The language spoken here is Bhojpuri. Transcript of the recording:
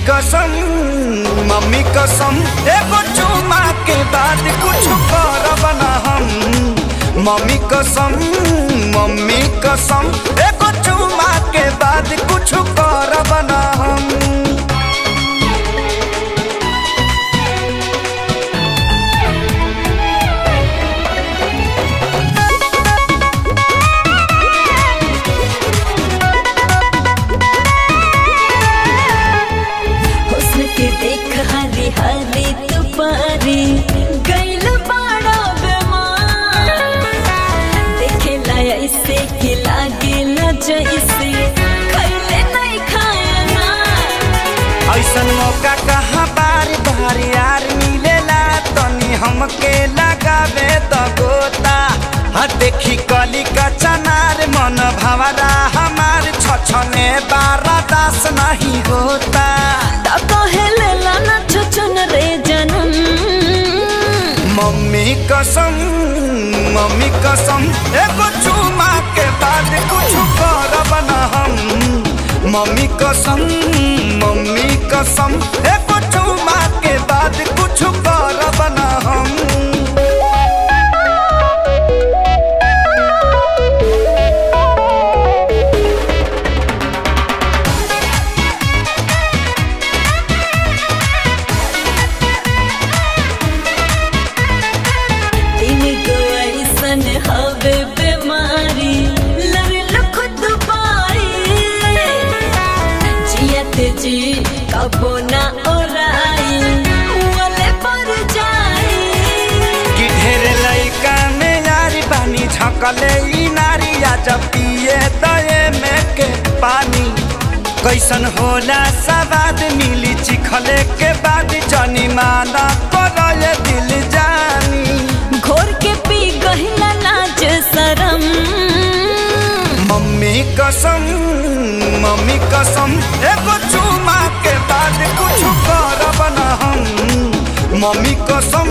कसम मम्मी कसम एगो चुमा के बाद कुछ करब ना हम। मम्मी कसम एगो चुमा के बाद कुछ करब ना हम। देख हरी हरी तुपारी गैल बाड़ा बेमार। देखे लाया इसे कि लागे न जैसे खैले नहीं खाया ना। ऐसन मौका कहाँ बारी बारी यार मिलेला, तनी हमके लगावे त गोता। देखी कली का चनार मन भवरा हमार छछने बारा दास नहीं होता। मम्मी कसम एगो चुमा के बाद कुछ करब ना हम। मम्मी कसम एगो चुमा के बाद कुछ करब ना हम। हवे बीमारी लड़ खुद पाई जियत जी कबो ना ओराई वाले पर जाई। कि ढेर लइका में यारी बानी झकले ई नारी जब पिए दए में के पानी। कैसन होला सवाद मिली चिखले के बाद जनी माना करले दिल जानी। घोर के पी गहिला लाज शरम। मम्मी कसम एगो चुमा के बाद कुछ करब ना हम। मम्मी कसम